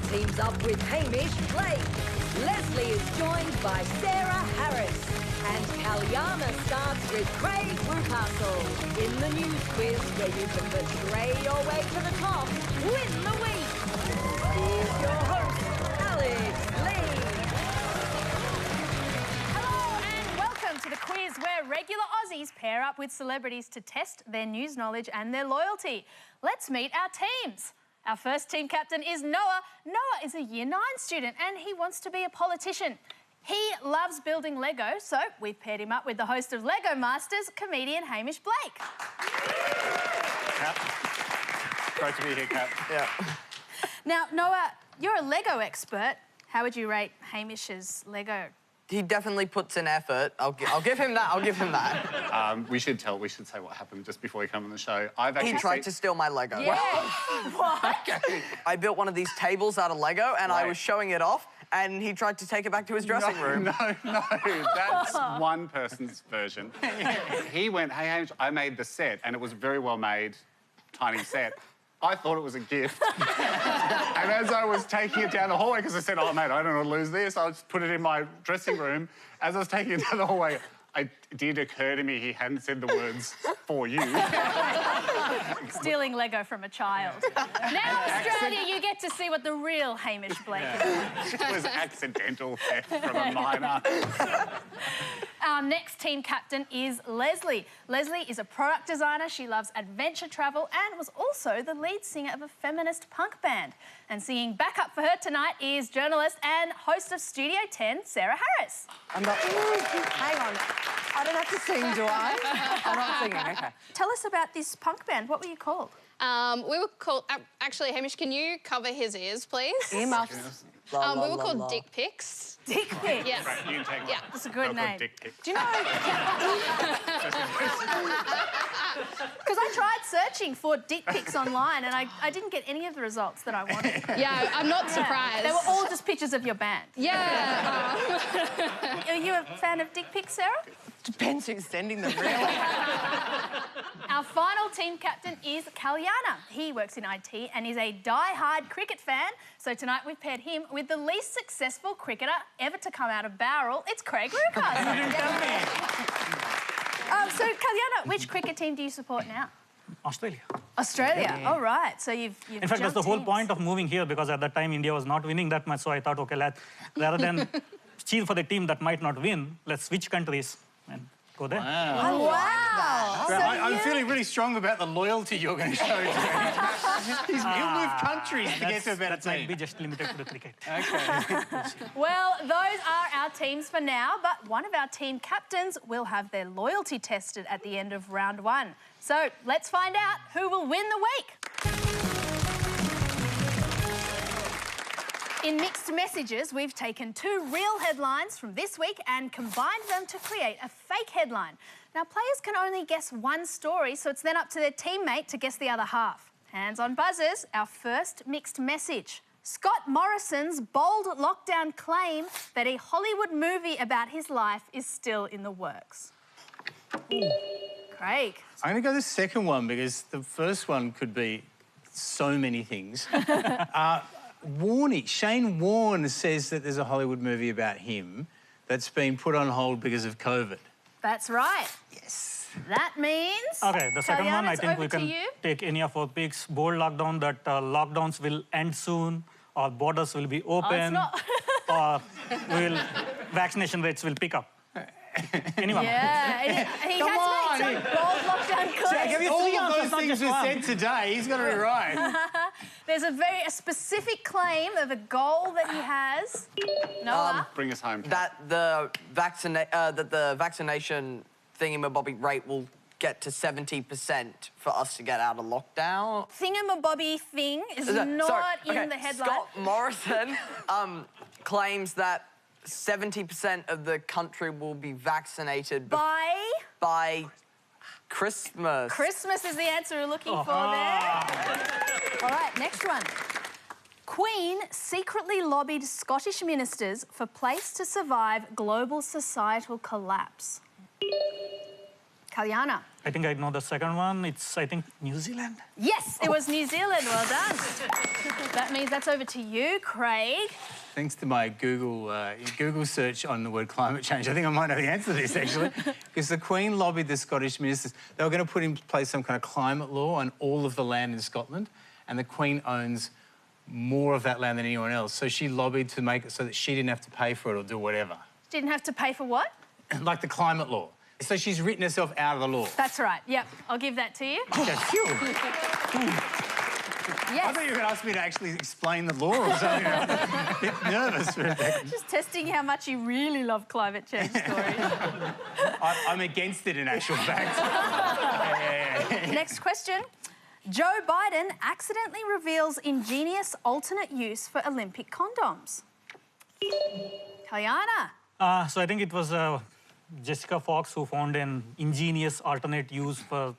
teams up with Hamish Blake. Leslie is joined by Sarah Harris. And Kalyana starts with Craig Rucastle. In the news quiz where you can betray your way to the top, win the week. Here's your host, Alex Lee. Hello and welcome to the quiz where regular Aussies pair up with celebrities to test their news knowledge and their loyalty. Let's meet our teams. Our first team captain is Noah. Noah is a Year 9 student and he wants to be a politician. He loves building Lego, so we've paired him up with the host of Lego Masters, comedian Hamish Blake. Cap. Great to be here, Cap. Yeah. Now, Noah, you're a Lego expert. How would you rate Hamish's Lego? He definitely puts in effort. I'll give him that. I'll give him that. We should say what happened just before you come on the show. He tried to steal my Lego. Yeah. What? Okay. I built one of these tables out of Lego and I was showing it off and he tried to take it back to his dressing room. No, that's one person's version. He went, hey, Hamish, I made the set and it was a very well made, tiny set. I thought it was a gift. And as I was taking it down the hallway, because I said, oh, mate, I don't want to lose this, I'll just put it in my dressing room. As I was taking it down the hallway, it did occur to me he hadn't said the words, for you. Stealing Lego from a child. Now, Australia, you get to see what the real Hamish Blake is. It was accidental theft from a minor. Our next team captain is Leslie. Leslie is a product designer. She loves adventure travel and was also the lead singer of a feminist punk band. And singing backup for her tonight is journalist and host of Studio 10, Sarah Harris. I'm not... Hang on. I don't have to sing, do I? I'm not singing, OK. Tell us about this punk band. What were you called? We were called... actually, Hamish, can you cover his ears, please? Earmuffs. We were called Dick Pics. Dick Pics? Yeah. Right, you can take Yeah. That's a good name. Dick Pics. Do you know... Because I tried searching for dick pics online and I didn't get any of the results that I wanted. Yeah, I'm not surprised. They were all just pictures of your band. Yeah. Are you a fan of dick pics, Sarah? Depends who's sending them, really. Our final team captain is Kalyana. He works in IT and is a die-hard cricket fan. So tonight we've paired him with the least successful cricketer ever to come out of Bowral. It's Craig Rucastle. So, Kalyana, which cricket team do you support now? Australia. Australia. Yeah. All right. So you've In fact, that's the whole point of moving here, because at that time India was not winning that much. So I thought, OK, rather than cheer for the team that might not win, let's switch countries and go there. Wow. Oh, wow. So I'm feeling really strong about the loyalty you're going to show today. He'll move countries to get to a better team. Might be just limited to the cricket. OK. Well, those are our teams for now, but one of our team captains will have their loyalty tested at the end of round 1. So let's find out who will win the week. In Mixed Messages, we've taken 2 real headlines from this week and combined them to create a fake headline. Now, players can only guess one story, so it's then up to their teammate to guess the other half. Hands on buzzers, our first mixed message. Scott Morrison's bold lockdown claim that a Hollywood movie about his life is still in the works. Craig. I'm going to go the second one because the first one could be so many things. Shane Warne says that there's a Hollywood movie about him that's been put on hold because of COVID. That's right. Yes. That means... OK, the second one, I think we can you. take any of our picks. Bold lockdown, that lockdowns will end soon, or borders will be open, or vaccination rates will pick up. Anyone? Yeah, he has made some bold lockdown claims. All of those things were said today. He's got it right. There's a specific claim of a goal that he has. Noah? Bring us home. That the vaccination thingamabobby rate will get to 70% for us to get out of lockdown. Thingamabobby thing is not in the headline. Scott Morrison claims that 70% of the country will be vaccinated by Christmas. Christmas is the answer we're looking for there. All right, next one. Queen secretly lobbied Scottish ministers for place to survive global societal collapse. Kalyana. I think I know the second one. It's, I think, New Zealand. Yes, it was New Zealand. Well done. That means that's over to you, Craig. Thanks to my Google search on the word climate change, I think I might know the answer to this, actually. Because the Queen lobbied the Scottish ministers. They were going to put in place some kind of climate law on all of the land in Scotland, and the Queen owns more of that land than anyone else. So she lobbied to make it so that she didn't have to pay for it or do whatever. Didn't have to pay for what? Like the climate law. So she's written herself out of the law. That's right. Yep, I'll give that to you. Okay, phew. I Yes. thought you were going to ask me to actually explain the law or something. I'm a bit nervous for a second. Just testing how much you really love climate change stories. I'm against it in actual fact. Next question. Joe Biden accidentally reveals ingenious alternate use for Olympic condoms. Kalyana. So I think it was Jessica Fox who found an ingenious alternate use for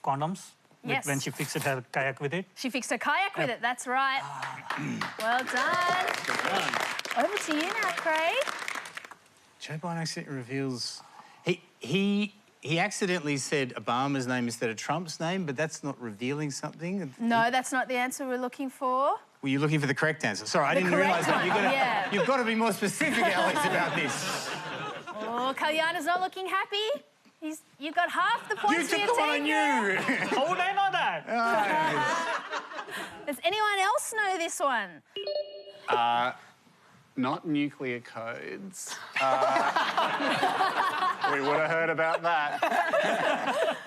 condoms. Yes. When she fixed her kayak with it. She fixed her kayak with it, that's right. Well done. Over to you now, Craig. Joe Biden accidentally reveals... He accidentally said Obama's name instead of Trump's name, but that's not revealing something. No, that's not the answer we're looking for. Were you looking for the correct answer? Sorry, I didn't realise that. You've got to be more specific, Alex, about this. Oh, Kalyana's not looking happy. You got half the points You for took your the one I team. knew. How would I know that? Does anyone else know this one? Not nuclear codes. We would have heard about that.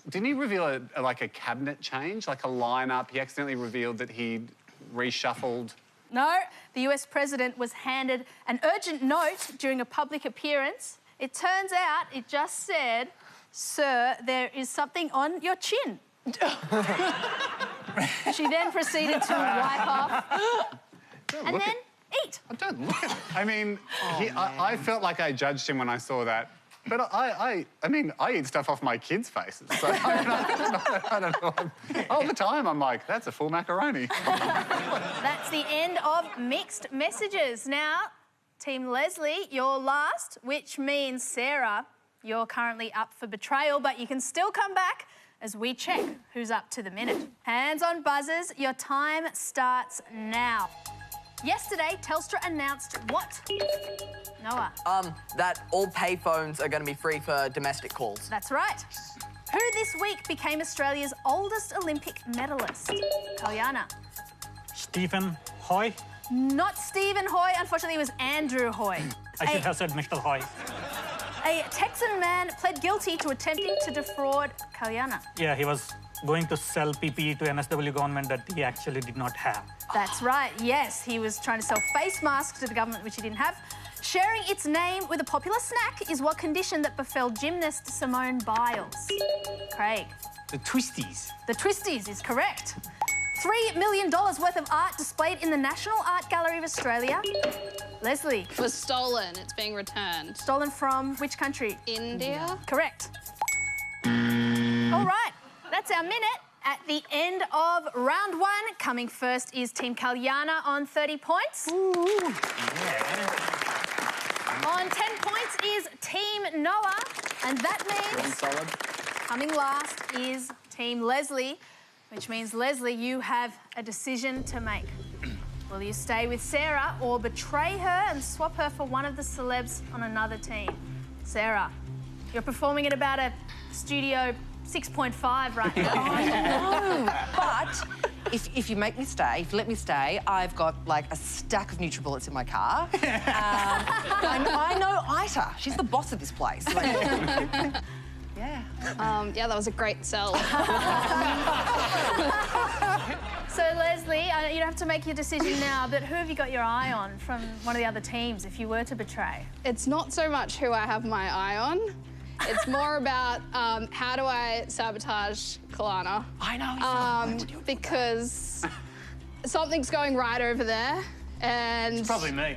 Didn't he reveal like a cabinet change, like a lineup? He accidentally revealed that he'd reshuffled. No, the US president was handed an urgent note during a public appearance. It turns out it just said, "Sir, there is something on your chin." She then proceeded to wipe off and then eat. I don't look at it. I mean, I felt like I judged him when I saw that. But I mean, I eat stuff off my kids' faces. So I don't know. All the time, I'm like, that's a full macaroni. That's the end of mixed messages. Now, Team Leslie, you're last, which means, Sarah, you're currently up for betrayal, but you can still come back as we check who's up to the minute. Hands on buzzers, your time starts now. Yesterday, Telstra announced what? Noah. That all payphones are going to be free for domestic calls. That's right. Who this week became Australia's oldest Olympic medalist? Kalyana. Stephen Hoy. Not Stephen Hoy, unfortunately it was Andrew Hoy. I should have said Mr. Hoy. A Texan man pled guilty to attempting to defraud Kalyana. Yeah, he was going to sell PPE to NSW government that he actually did not have. That's right, yes. He was trying to sell face masks to the government, which he didn't have. Sharing its name with a popular snack is what condition that befell gymnast Simone Biles? Craig. The twisties. The twisties is correct. $3 million worth of art displayed in the National Art Gallery of Australia. Leslie. It was stolen. It's being returned. Stolen from which country? India? Correct. All right, that's our minute. At the end of round one, coming first is Team Kalyana on 30 points. Ooh. On 10 points is Team Noah, and that means coming last is Team Leslie, which means, Leslie, you have a decision to make. Will you stay with Sarah or betray her and swap her for one of the celebs on another team? Sarah, you're performing at about a studio 6.5 right now. I know, but if you make me stay, if you let me stay, I've got like a stack of NutriBullets in my car. I know Ita. She's the boss of this place. Like, yeah. Yeah, that was a great sell. So, Leslie, you don't have to make your decision now, but who have you got your eye on from one of the other teams if you were to betray? It's not so much who I have my eye on. It's more about how do I sabotage Kalyana. I know. Because something's going right over there, and It's probably me.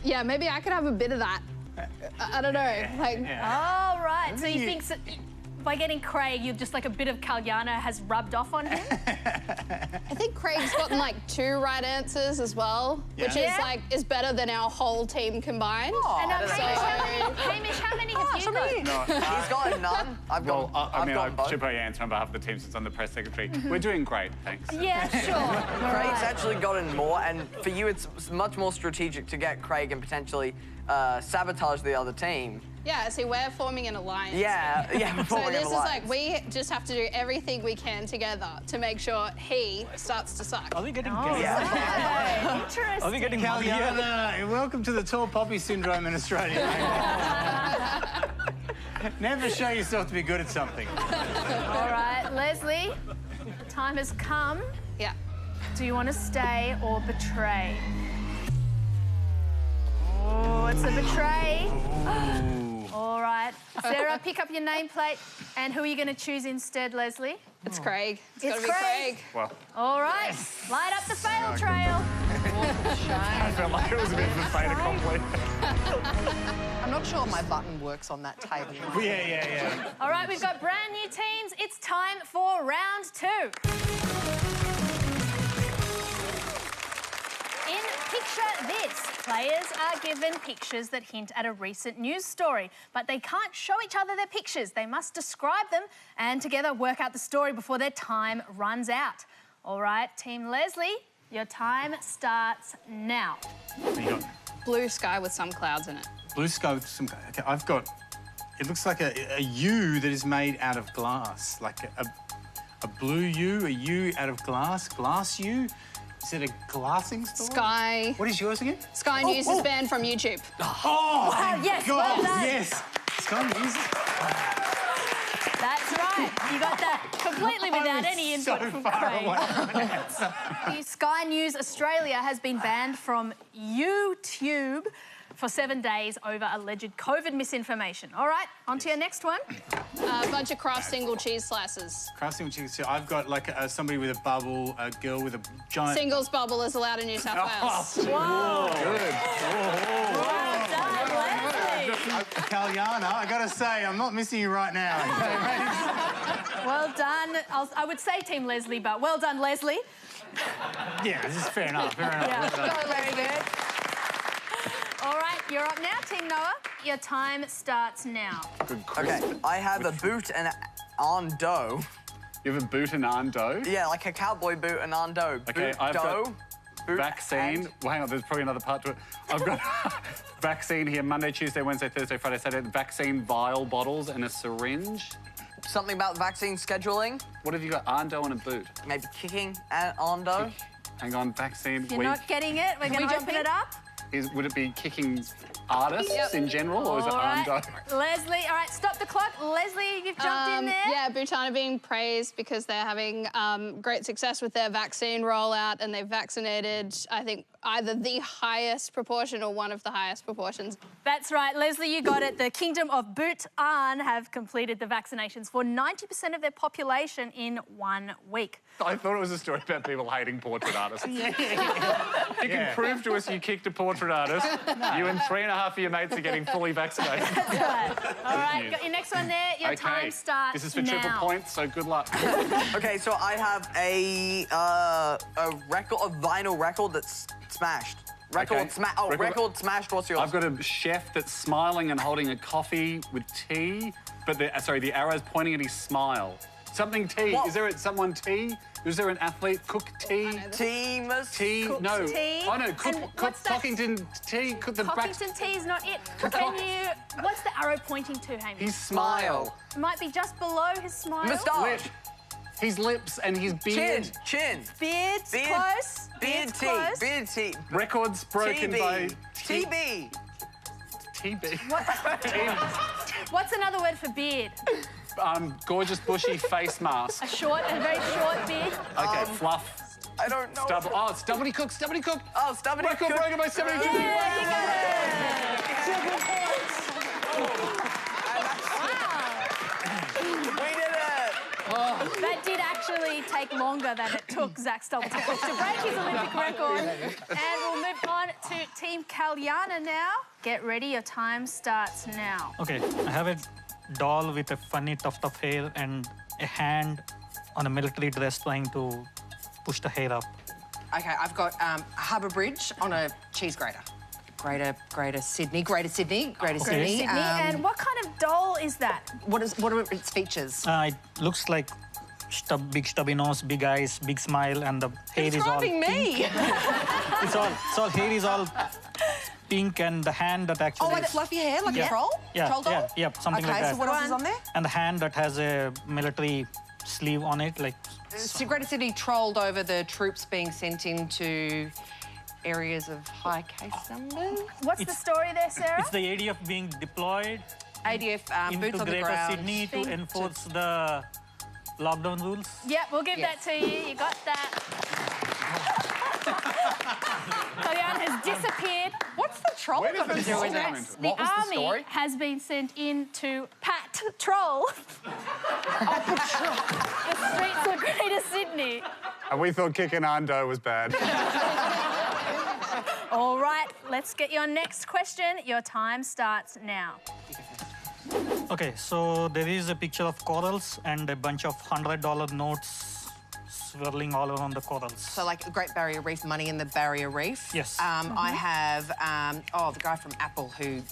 yeah, maybe I could have a bit of that. I don't know, like. All right, so you think by getting Craig, you're just like a bit of Kalyana has rubbed off on him? I think Craig's gotten like 2 right answers as well, which is better than our whole team combined. And Hamish, how many have you got? No, He's got none. I've got. I should probably answer on behalf of the team since I'm the press secretary. We're doing great, thanks. Yeah, sure. Craig's actually gotten more, and for you, it's much more strategic to get Craig and potentially sabotage the other team. Yeah, see, we're forming an alliance. Yeah, we're So forming this an is alliance. like, we just have to do everything we can together to make sure he starts to suck. Are we getting Interesting. Are we getting Kalyana, welcome to the tall poppy syndrome in Australia. Never show yourself to be good at something. All right, Leslie, time has come. Yeah. Do you want to stay or betray? Oh, it's a betray. All right. Sarah, pick up your nameplate. And who are you going to choose instead, Leslie? It's Craig. It's It's gotta be Craig. Well, All right. Light up the fail trail. I felt like it was a bit of a fait accompli. I'm not sure my button works on that table. Yeah. All right, we've got brand new teams. It's time for round 2. In Picture This, players are given pictures that hint at a recent news story, but they can't show each other their pictures. They must describe them and together work out the story before their time runs out. All right, Team Leslie, your time starts now. You got Blue sky with some clouds in it. blue sky with some... Okay, I've got... It looks like a U that is made out of glass. Like a blue U, a U out of glass. Glass U? Is it a glassing store? Sky. What is yours again? Sky News is banned from YouTube. Oh, Wow, yes, God, well done. yes. Sky News. That's right. You got that completely without any input so from far Craig. away from an answer. Sky News Australia has been banned from YouTube for 7 days over alleged COVID misinformation. All right, on to your next one. A bunch of Kraft single cheese slices. Crafting chicken soup. I've got like somebody with a bubble, a girl with a giant... Singles bubble is allowed in New South Wales. Wow. Good. Well done, Leslie. Kalyana, I gotta say, I'm not missing you right now. Well done. I would say Team Leslie, but well done, Leslie. Yeah, this is fair enough. Fair enough. Yeah. Very good. All right, you're up now, Team Noah. Your time starts now. Good crisp. Okay, I have a boot and an dough. You have a boot and ando. Yeah, like a cowboy boot and ando. Okay, boot, I've got dough, boot, Vaccine. and- Well, hang on, there's probably another part to it. I've got vaccine here Monday, Tuesday, Wednesday, Thursday, Friday, Saturday. Vaccine vial bottles and a syringe. Something about vaccine scheduling. What have you got? Ando and a boot. Maybe kicking and ando. Hang on, vaccine If you're week. not getting it, we're going to open it up. Would it be kicking artists in general, or is it All right. ando? Leslie, all right, stop the clock. Leslie, you've jumped in there. Yeah, Bhutan are being praised because they're having great success with their vaccine rollout, and they've vaccinated, I think, either the highest proportion or one of the highest proportions. That's right, Leslie, you got it. The Kingdom of Bhutan have completed the vaccinations for 90% of their population in 1 week. I thought it was a story about people hating portrait artists. You can prove to us you kicked a portrait artist. You and 3.5 of your mates are getting fully vaccinated. All right, got your next one there. Your time starts This is for now. triple points, so good luck. Okay, so I have a record, a vinyl record that's smashed. Record Okay. record smashed. What's yours? I've got a chef that's smiling and holding a coffee with tea, but the arrow's pointing at his smile. Something tea. What? Is there someone tea? Is there an athlete cook tea? Teamers. Tea? Cooked No. tea? Oh no, cook And what's that? Cockington tea. Cook the Cockington tea is not it. Can you... What's the arrow pointing to, Hamish? His smile. It might be just below his smile. Moustache. Lip. His lips and his beard. Chin. Beard's Beard. close. Beard Beard's tea. close. Beard tea. Records broken by TB. TB. What's another word for beard? Gorgeous bushy face mask. A short, a very short beard. Okay, fluff. I don't know. Stubble. Oh, Stubbity Cook. Stubbity Cook. Oh, stubborn. Record broken by Stubbity Cook. Yeah, you got it. We did it. That did actually take longer than it took Zach Stubble to break his Olympic record. And we'll move on to Team Kalyana now. Get ready, your time starts now. Okay, I have a doll with a funny tuft of hair and a hand on a military dress trying to push the hair up. Okay, I've got Harbour Bridge on a cheese grater. Greater Sydney. Sydney. And what kind of doll is that? What are its features? It looks like big stubby nose, big eyes, big smile, and the hair is all Describing me. it's all hair is all pink, and the hand that actually. Oh, like fluffy hair, like a troll? Yeah, Troll doll? yeah, something like that. Okay, so what else is on there? And the hand that has a military sleeve on it, like. Greater Sydney trolled over the troops being sent into areas of high case numbers. What's the story there, Sarah? It's the ADF being deployed ADF into boots on the Greater ground. Sydney to enforce the lockdown rules. Yep, we'll give that to you. You got that. Kalyan has disappeared. What's the troll Where does got to this do all with come it? into? The What was the army story? has been sent in to patrol the streets of Greater Sydney. And we thought kicking Ando was bad. All right, let's get your next question. Your time starts now. Okay, so there is a picture of corals and a bunch of $100 notes swirling all around the corals. So, like a Great Barrier Reef, money in the Barrier Reef. Yes. I have, the guy from Apple who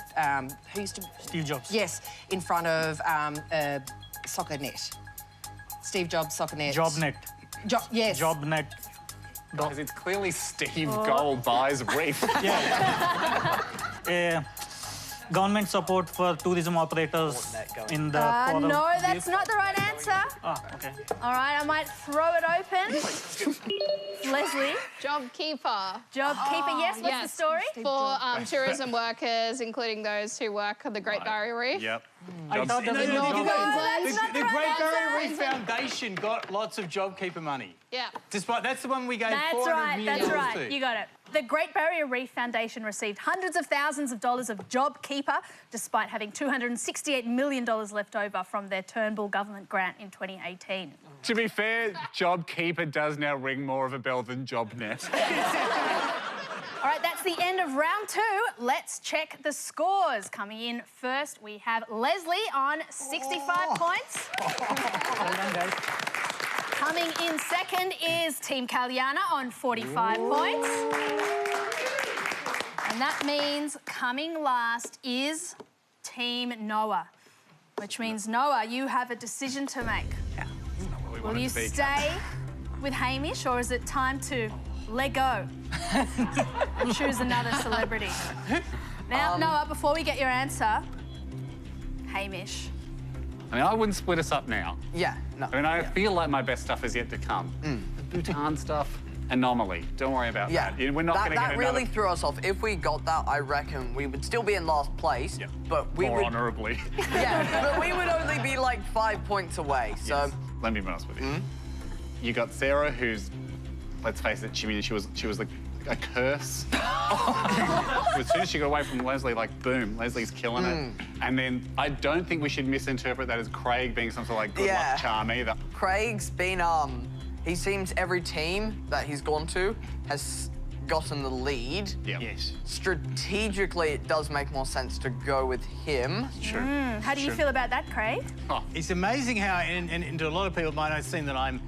used to... Steve Jobs. Yes, in front of a soccer net. Steve Jobs soccer net. JobNet. Yes. JobNet. Because it's clearly Steve Gold buys Reef. Government support for tourism operators in the coral No, that's reef. not the right answer. Okay. All right, I might throw it open. Leslie, JobKeeper. JobKeeper, yes, what's the story? For tourism workers, including those who work on the Great Barrier Reef. Yep. I thought that was No, Job- that's not the the right Great Barrier answer. Reef Foundation got lots of JobKeeper money. Yeah. Despite that's the one we gave That's $400 right, million that's right. to. You got it. The Great Barrier Reef Foundation received hundreds of thousands of dollars of JobKeeper, despite having $268 million left over from their Turnbull government grant in 2018. To be fair, JobKeeper does now ring more of a bell than JobNet. All right, that's the end of round 2. Let's check the scores. Coming in first, we have Leslie on 65 points. Well done, guys. Coming in second is Team Kalyana on 45 points. And that means coming last is Team Noah, which means, Noah, you have a decision to make. Will you stay with Hamish, or is it time to let go and choose another celebrity? Now, Noah, before we get your answer, Hamish. I mean, I wouldn't split us up now. Yeah, no. I mean, I feel like my best stuff is yet to come. The Bhutan stuff, anomaly. Don't worry about Yeah, that. We're not going to get that another... really threw us off. If we got that, I reckon we would still be in last place. Yeah. But we More would, honourably. yeah, but we would only be like 5 points away. So Yes. Let me be honest with you. You got Sarah, who's, let's face it, she was like a curse. As soon as she got away from Leslie, like, boom, Leslie's killing it. And then I don't think we should misinterpret that as Craig being some sort of like good Yeah. luck charm either. Craig's been he seems every team that he's gone to has gotten the lead. Yeah. Yes. Strategically, it does make more sense to go with him. Sure. How do you feel about that, Craig? It's amazing how, and to a lot of people, it might not seem that I'm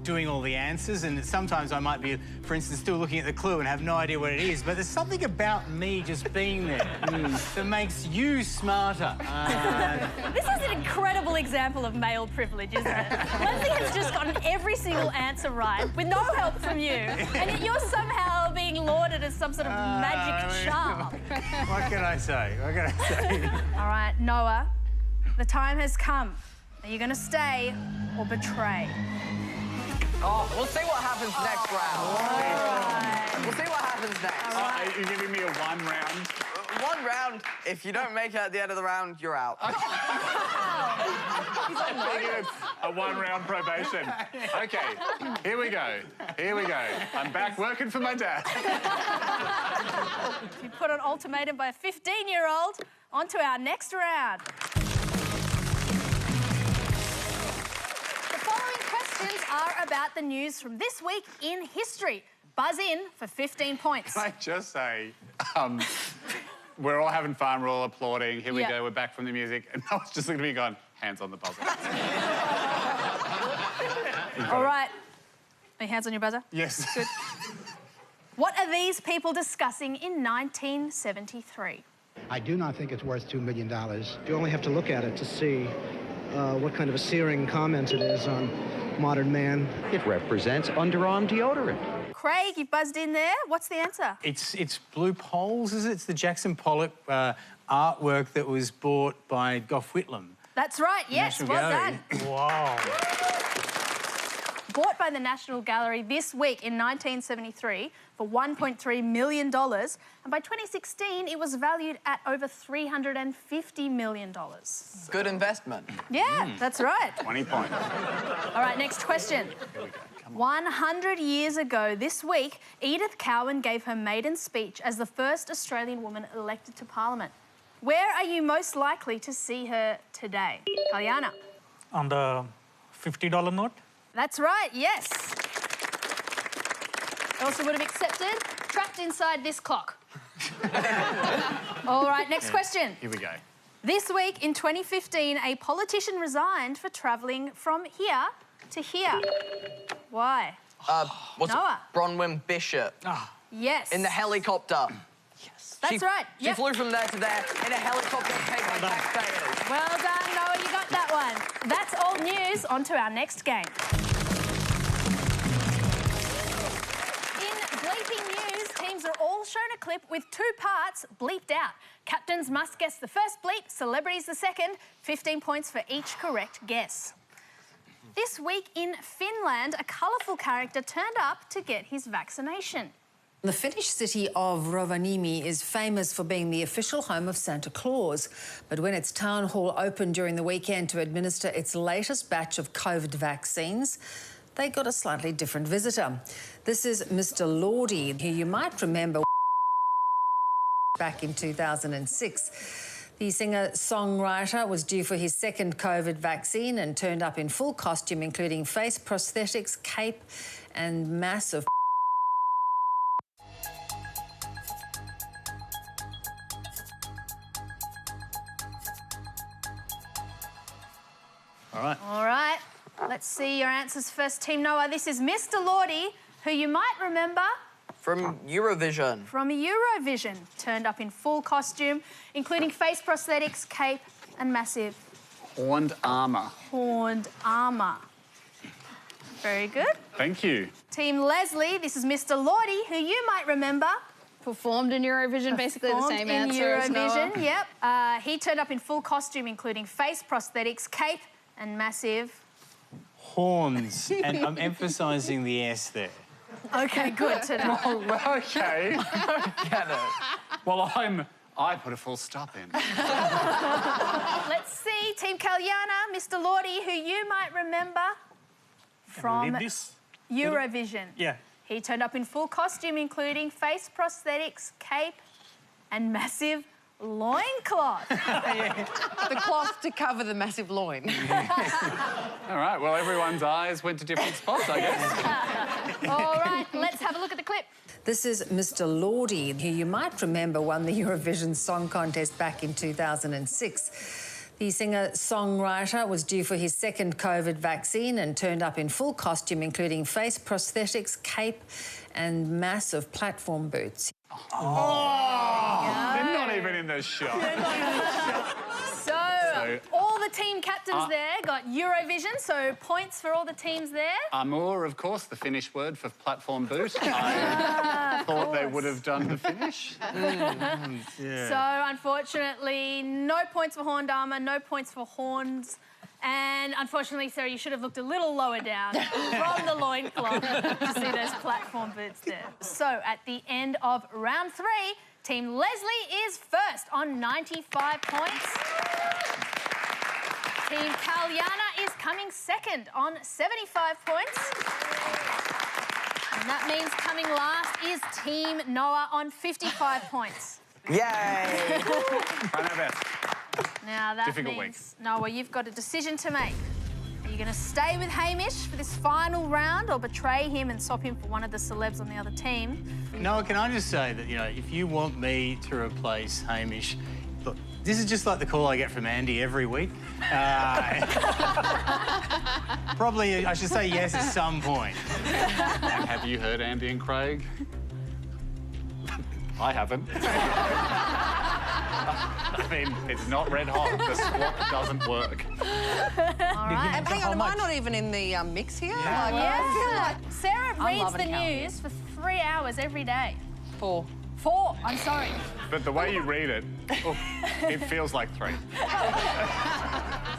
doing all the answers, and sometimes I might be, for instance, still looking at the clue and have no idea what it is, but there's something about me just being there that makes you smarter. This is an incredible example of male privilege, isn't it? Leslie has just gotten every single answer right with no help from you, and yet you're somehow being lauded as some sort of magic charm. What can I say? What can I say? All right, Noah, the time has come. Are you going to stay or betray? Oh, we'll see what happens next round. We'll see what happens next. You're giving me a 1 round. 1 round. If you don't make it at the end of the round, you're out. I'm thinking it's a 1 round probation. Okay, here we go. Here we go. I'm back working for my dad. You put an ultimatum by a 15-year-old. On to our next round. The following questions are about the news from this week in history. Buzz in for 15 points. Can I just say, we're all having fun, we're all applauding. Here we Yeah. go, we're back from the music. And I was just looking at me going, Hands on the buzzer. All right. Are your hands on your buzzer? Yes. Good. What are these people discussing in 1973? I do not think it's worth $2 million. You only have to look at it to see what kind of a searing comment it is on modern man. It represents underarm deodorant. Craig, you buzzed in there. What's the answer? It's Blue Poles, is it? It's the Jackson Pollock artwork that was bought by Gough Whitlam. That's right, yes, National well Gallery. done. Wow. Bought by the National Gallery this week in 1973 for $1.3 million. And by 2016, it was valued at over $350 million. Good investment. Yeah, that's right. 20 points. All right, next question. 100 years ago this week, Edith Cowan gave her maiden speech as the first Australian woman elected to Parliament. Where are you most likely to see her today? Kalyana. On the $50 note? That's right, yes. Also would have accepted, trapped inside this clock. All right, next question. Here we go. This week in 2015, a politician resigned for travelling from here to here. Why? What's Noah. it? Bronwyn Bishop. Yes. In the helicopter. That's right. She Yep. flew from there to there in a helicopter paid by taxpayers. Well done, Noah, you got that one. That's old news. On to our next game. In bleeping news, teams are all shown a clip with 2 parts bleeped out. Captains must guess the first bleep, celebrities the second. 15 points for each correct guess. This week in Finland, a colourful character turned up to get his vaccination. The Finnish city of Rovaniemi is famous for being the official home of Santa Claus. But when its town hall opened during the weekend to administer its latest batch of COVID vaccines, they got a slightly different visitor. This is Mr. Lordy, who you might remember back in 2006. The singer-songwriter was due for his second COVID vaccine and turned up in full costume, including face prosthetics, cape and massive All right, let's see your answers first. Team Noah, this is Mr. Lordy, who you might remember From Eurovision. from Eurovision. Turned up in full costume, including face prosthetics, cape and massive Horned armour. horned armour. Very good. Thank you. Team Leslie, this is Mr. Lordy, who you might remember. Performed in Eurovision, basically the Performed same in answer as Eurovision, Noah. yep. He turned up in full costume, including face prosthetics, cape and massive. Horns. And I'm emphasising the S there. Okay, good to know. Well, okay. Get it. Well, I put a full stop in. Let's see, Team Kalyana, Mr. Lordy, who you might remember from Read this? Eurovision. Yeah. He turned up in full costume, including face prosthetics, cape and massive loincloth. The cloth to cover the massive loin. All right, well, everyone's eyes went to different spots, I guess. All right, let's have a look at the clip. This is Mr. Lordy, who you might remember won the Eurovision Song Contest back in 2006. The singer-songwriter was due for his second COVID vaccine and turned up in full costume, including face prosthetics, cape and massive platform boots. They're not even in the shot. So all the team captains there got Eurovision, so points for all the teams there. Amour, of course, the Finnish word for platform boot. I thought they would have done the Finnish. So, unfortunately, no points for horned armour, no points for horns. And, unfortunately, Sarah, you should have looked a little lower down from the loincloth to see those platform boots there. So, at the end of round 3, Team Leslie is first on 95 points. Team Kalyana is coming second on 75 points. And that means coming last is Team Noah on 55 points. Yay! Try our best. Now that Difficult means, Noah, you've got a decision to make. Are you going to stay with Hamish for this final round or betray him and swap him for one of the celebs on the other team? Noah, can I just say that, you know, if you want me to replace Hamish, look, This is just like the call I get from Andy every week. Probably, I should say yes at some point. And have you heard Andy and Craig? I haven't. I mean, it's not red hot. The swap doesn't work. All right. And hang on, am I not even in the mix here? Yeah. Like, I feel like Sarah I'm reads loving the counting. news for 3 hours every day. 4. 4, I'm sorry. But the way you read it, it feels like 3.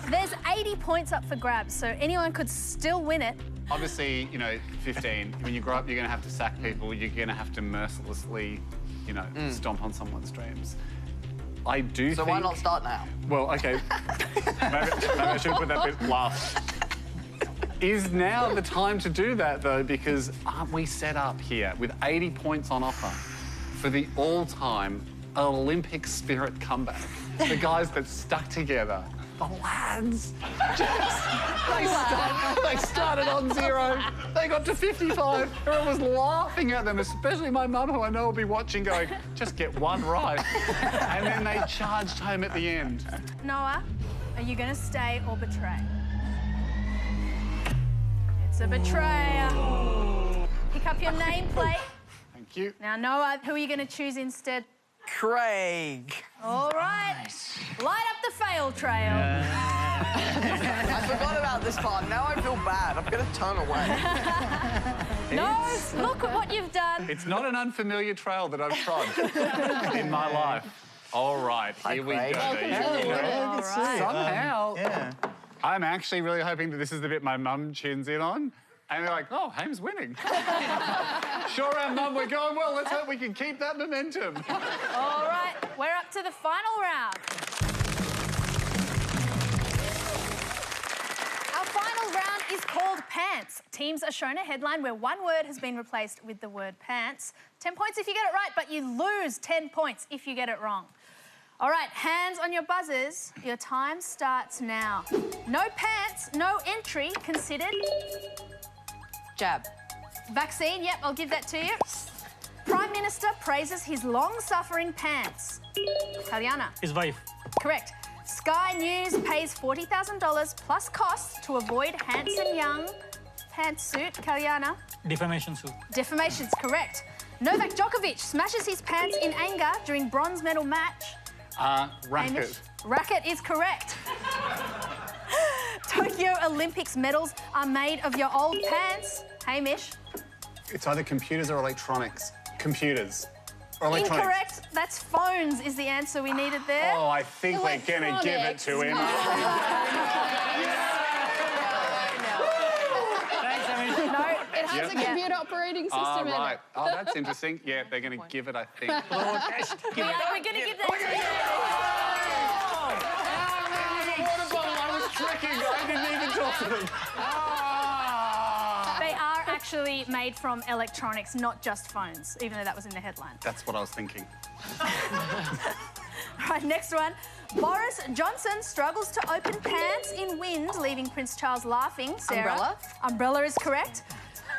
There's 80 points up for grabs, so anyone could still win it. Obviously, you know, 15, when you grow up, you're going to have to sack people. You're going to have to mercilessly, you know, stomp on someone's dreams. I do So think... why not start now? Well, OK. maybe I should put that bit last. Is now the time to do that, though, because aren't we set up here with 80 points on offer for the all-time Olympic spirit comeback? The guys that stuck together. The lads. They started on 0. They got to 55. Everyone was laughing at them, especially my mum, who I know will be watching, going, just get one right. And then they charged home at the end. Noah, are you going to stay or betray? It's a betrayer. Pick up your nameplate. Thank you. Now, Noah, who are you going to choose instead? Craig. All right. Light up the fail trail. I forgot about this part. Now I feel bad. I'm going to turn away. No, look at what you've done. It's not an unfamiliar trail that I've trod in my life. All right, here we go. All right. Somehow, Yeah. I'm actually really hoping that this is the bit my mum chins in on. And they're like, oh, Haim's winning. Sure, our mum, we're going well. Let's hope we can keep that momentum. All right, we're up to the final round. Our final round is called Pants. Teams are shown a headline where one word has been replaced with the word pants. 10 points if you get it right, but you lose 10 points if you get it wrong. All right, hands on your buzzers. Your time starts now. No pants, no entry considered. Jab. Vaccine, yep, I'll give that to you. Prime Minister praises his long-suffering pants. Kalyana. His wife. Correct. Sky News pays $40,000 plus costs to avoid Hanson Young pantsuit. Kalyana. Defamation suit. Defamation's correct. Novak Djokovic smashes his pants in anger during bronze medal match. Racket. Hamish. Racket is correct. Tokyo Olympics medals are made of your old pants. Hamish. It's either computers or electronics. Computers. Or electronics. Incorrect. That's phones is the answer we needed there. Oh, I think we're going to give it to him. Thanks, Hamish. No, It has a computer operating system in Right. it. Oh, that's interesting. Yeah, they're going to give it, I think. we're going to give that to you. I was tricking. I didn't even talk to them. They are actually made from electronics, not just phones, even though that was in the headline. That's what I was thinking. Right, next one. Boris Johnson struggles to open pants in wind, leaving Prince Charles laughing. Sarah. Umbrella. Umbrella is correct.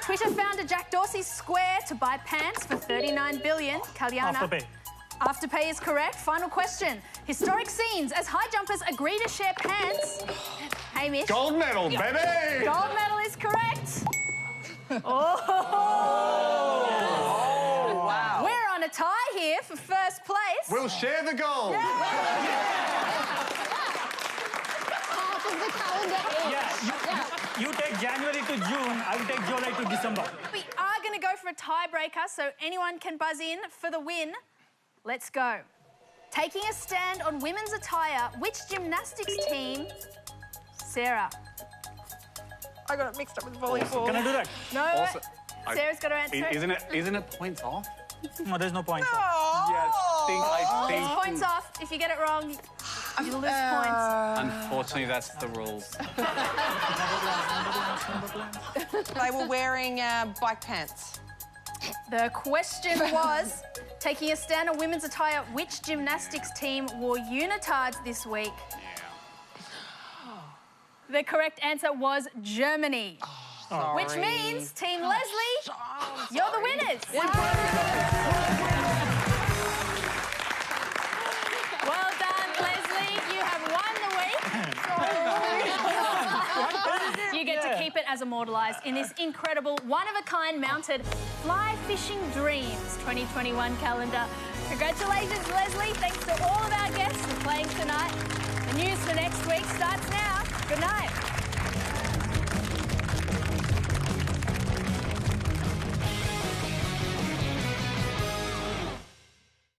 Twitter founder Jack Dorsey's square to buy pants for $39 billion. Kalyana. Afterpay. Afterpay is correct. Final question. Historic scenes as high jumpers agree to share pants. Hamish. Gold medal, baby! Gold medal is correct. Oh, wow. We're on a tie here for first place. We'll share the gold. Half of the calendar. You take January to June, I will take July to December. We are going to go for a tiebreaker, so anyone can buzz in for the win. Let's go. Taking a stand on women's attire, which gymnastics team? Sarah. I got it mixed up with volleyball. Can I do that? No. Also, Sarah's got to answer. Isn't it points off? No, there's no point. Yeah, I think. It's points off. If you get it wrong, you lose points. Unfortunately, that's the rules. They were wearing bike pants. The question was, taking a stand on women's attire, which gymnastics team wore unitards this week? The correct answer was Germany. Which means, Team Leslie, you're the winners. Well done, Leslie. you get to keep it as immortalised in this incredible, one-of-a-kind mounted Fly Fishing Dreams 2021 calendar. Congratulations, Leslie. Thanks to all of our guests for playing tonight. The news for next week starts now. Good night.